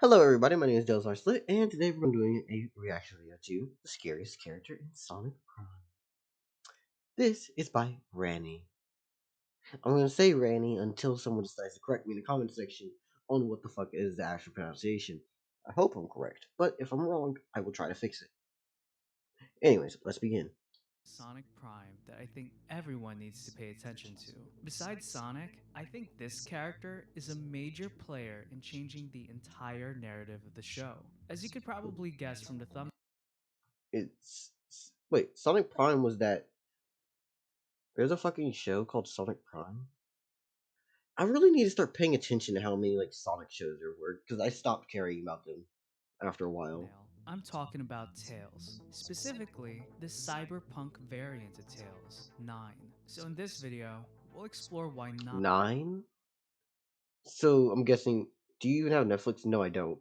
Hello everybody, my name is Delzar Slit, and today we're doing a reaction video to the scariest character in Sonic Prime. This is by Ranni. I'm gonna say Ranni until someone decides to correct me in the comment section on what the fuck is the actual pronunciation. I hope I'm correct, but if I'm wrong, I will try to fix it. Anyways, let's begin. Sonic Prime that I think everyone needs to pay attention to. Besides Sonic, I think this character is a major player in changing the entire narrative of the show. As you could probably guess from the thumbnail, It's wait, Sonic Prime was that? There's a fucking show called Sonic Prime. I really need to start paying attention to how many like Sonic shows there were because I stopped caring about them after a while. I'm talking about Tails, specifically the cyberpunk variant of Tails, 9. So in this video, we'll explore why 9 9? So I'm guessing. Do you even have Netflix? No, I don't.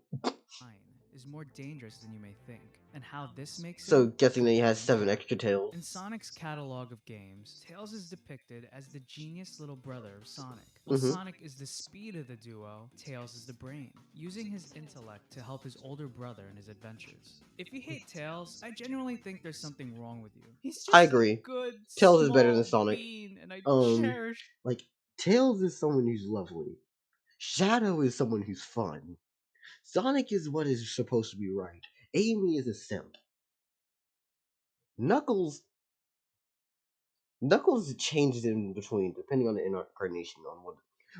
is more dangerous than you may think, and how this makes So him a guessing that he has compelling 7 character. extra tails. In Sonic's catalog of games, Tails is depicted as the genius little brother of Sonic. While Mm-hmm. Sonic is the speed of the duo, Tails is the brain, using his intellect to help his older brother in his adventures. If you hate Tails, I genuinely think there's something wrong with you. He's I just a agree. good, Tails is better than small Sonic. bean, and I Um, cherish. like Tails is someone who's lovely. Shadow is someone who's fun. Sonic is what is supposed to be right. Amy is a simp. Knuckles Knuckles changes in between depending on the incarnation on what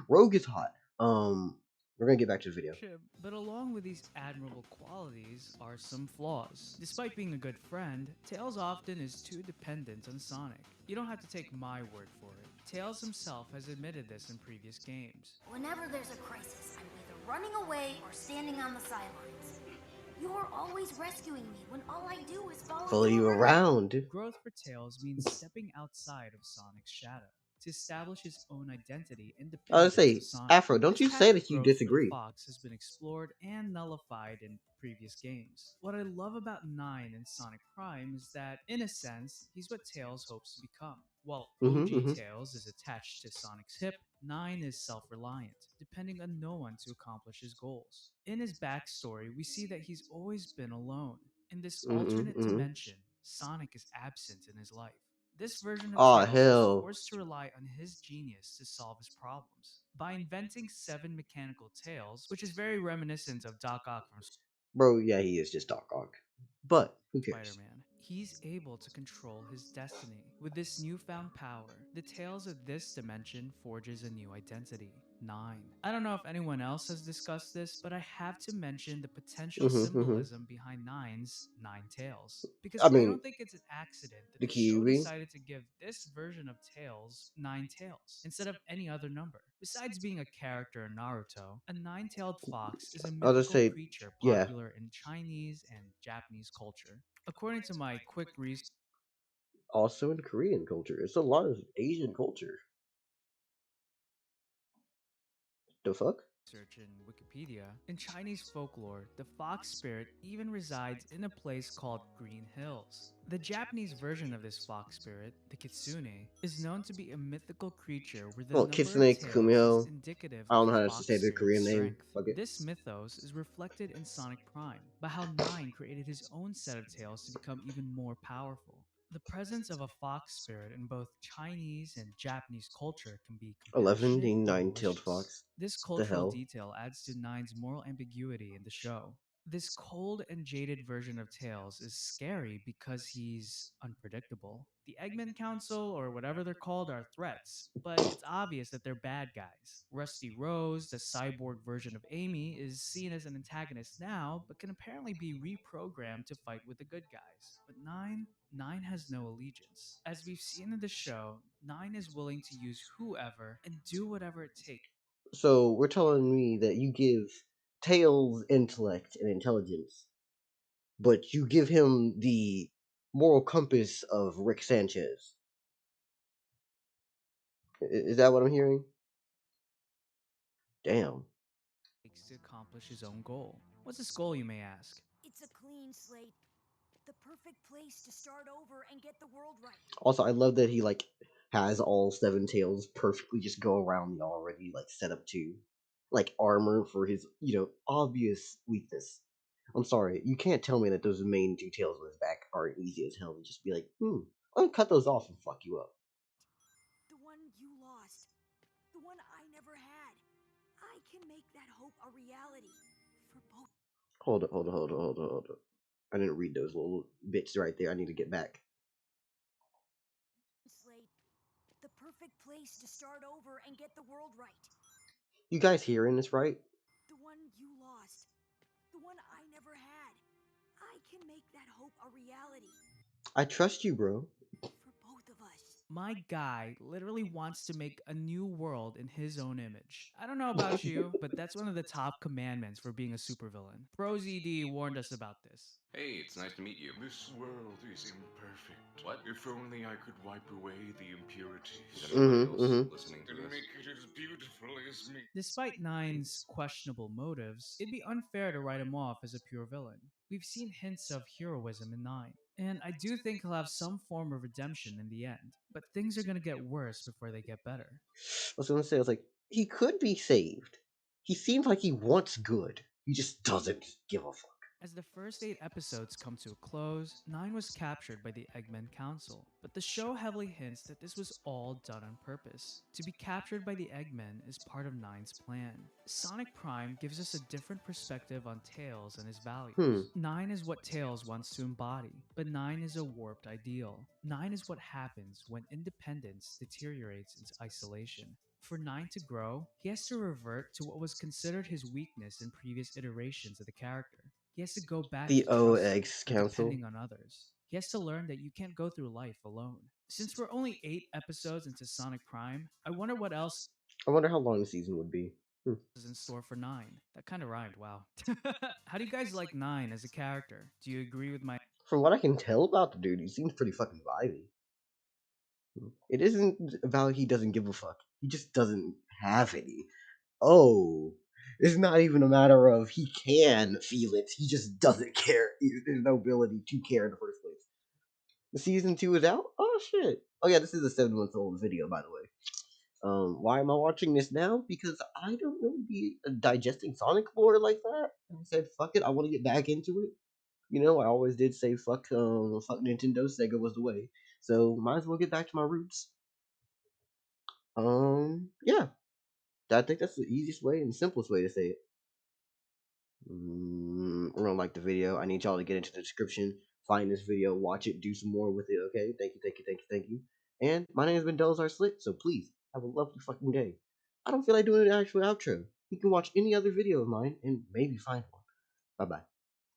Rogue is hot. We're gonna get back to the video. But along with these admirable qualities are some flaws. Despite being a good friend, Tails often is too dependent on Sonic. You don't have to take my word for it. Tails himself has admitted this in previous games. Whenever there's a crisis, I'm either running away or standing on the sidelines. You're always rescuing me when all I do is Follow follow you you around. around. Growth for Tails means stepping outside of Sonic's shadow to establish his own identity I would independent of say, Sonic. Afro, don't This you path say of that you growth for the disagree. Fox has been explored and nullified in previous games. What I love about 9 in Sonic Prime is that, in a sense, he's what Tails hopes to become. While Mm-hmm, OG mm-hmm. Tails is attached to Sonic's hip, 9 is self reliant, depending on no one to accomplish his goals. In his backstory, we see that he's always been alone. In this Mm-hmm, alternate mm-hmm. dimension, Sonic is absent in his life. This version of Aw, Tails was hell. forced to rely on his genius to solve his problems. By inventing 7 mechanical tails, which is very reminiscent of Doc Ock from Bro, yeah, he is just Doc Ock. But, who Spider cares? Man, he's able to control his destiny. With this newfound power, the Tales of this dimension forges a new identity. 9. I don't know if anyone else has discussed this, but I have to mention the potential Mm-hmm, mm-hmm. symbolism behind Nine's 9 tails. Because I I mean, don't think it's an accident that the the show Kyuubi. decided to give this version of Tails 9 tails instead of any other number. Besides being a character in Naruto, a 9 tailed fox is a I'll just mythical say, creature yeah. popular in Chinese and Japanese culture. According to my quick research Also in Korean culture. It's a lot of Asian culture. The fuck? in Wikipedia, in Chinese folklore, the fox spirit even resides in a place called Green Hills. The Japanese version of this fox spirit, the kitsune, is known to be a mythical creature where the Well, number of Kitsune tails is Kumiho. indicative I of don't the know how to fox say the spirit's Korean name. strength. Fuck it. This mythos is reflected in Sonic Prime, by how Nine created his own set of tails to become even more powerful. The presence of a fox spirit in both Chinese and Japanese culture can be 11 compassionate being or nine-tailed malicious. fox. This The cultural hell? detail adds to Nine's moral ambiguity in the show. This cold and jaded version of Tails is scary because he's unpredictable. The Eggman Council, or whatever they're called, are threats, but it's obvious that they're bad guys. Rusty Rose, the cyborg version of Amy, is seen as an antagonist now, but can apparently be reprogrammed to fight with the good guys. But Nine has no allegiance. As we've seen in the show, Nine is willing to use whoever and do whatever it takes. So we're telling me that you give Tails intellect and intelligence, but you give him the moral compass of Rick Sanchez. Is that what I'm hearing? Damn. To accomplish his own goal. What's his goal, you may ask? It's a clean slate, the perfect place to start over and get the world right. Also, I love that he like has all 7 tails perfectly just go around the already like set up too. like armor for his, obvious weakness. I'm sorry, you can't tell me that those main two tails on his back aren't easy as hell to just be like, I'm gonna cut those off and fuck you up. The one you lost. The one I never had. I can make that hope a reality. For both. Hold up, hold up, hold up, hold up, hold up. I didn't read those little bits right there. I need to get back. Slate. The perfect place to start over and get the world right. You guys hearing this right? The one you lost. The one I never had. I can make that hope a reality. I trust you, bro. For both of us. My guy literally wants to make a new world in his own image. I don't know about you, but that's one of the top commandments for being a supervillain. ProZD warned us about this. Hey, it's nice to meet you. This world is imperfect. What? If only I could wipe away the impurities. Is anybody else Mm-hmm. listening to And this? make it as beautiful as me. Despite Nine's questionable motives, it'd be unfair to write him off as a pure villain. We've seen hints of heroism in Nine, and I do think he'll have some form of redemption in the end. But things are gonna get worse before they get better. I was gonna say, I was like, he could be saved. He seems like he wants good. He just doesn't give a fuck. As the first 8 episodes come to a close, Nine was captured by the Eggman Council, but the show heavily hints that this was all done on purpose. To be captured by the Eggmen is part of Nine's plan. Sonic Prime gives us a different perspective on Tails and his values. Nine is what Tails wants to embody, but Nine is a warped ideal. Nine is what happens when independence deteriorates into isolation. For Nine to grow, he has to revert to what was considered his weakness in previous iterations of the character. He has to go back The to trusting OX and Council. depending on others. He has to learn that you can't go through life alone. Since we're only 8 episodes into Sonic Prime, I wonder what else I wonder how long the season would be. is in store for Nine. That kind of rhymed, wow. How do you guys like Nine as a character? Do you agree with my From what I can tell about the dude, he seems pretty fucking vibey. It isn't about he doesn't give a fuck. He just doesn't have any. Oh, it's not even a matter of he can feel it. He just doesn't care. There's no ability to care in the first place. The season 2 is out. Oh shit. Oh yeah, this is a 7 month old video, by the way. Why am I watching this now? Because I don't really be digesting Sonic lore like that. And I said, fuck it, I want to get back into it. I always did say fuck Nintendo. Sega was the way. So might as well get back to my roots. Yeah, I think that's the easiest way and simplest way to say it. Gonna like the video. I need y'all to get into the description, find this video, watch it, do some more with it. Okay, thank you, thank you, thank you, thank you. And my name has been Delzar Slit, so please have a lovely fucking day. I don't feel like doing an actual outro. You can watch any other video of mine and maybe find one. Bye bye.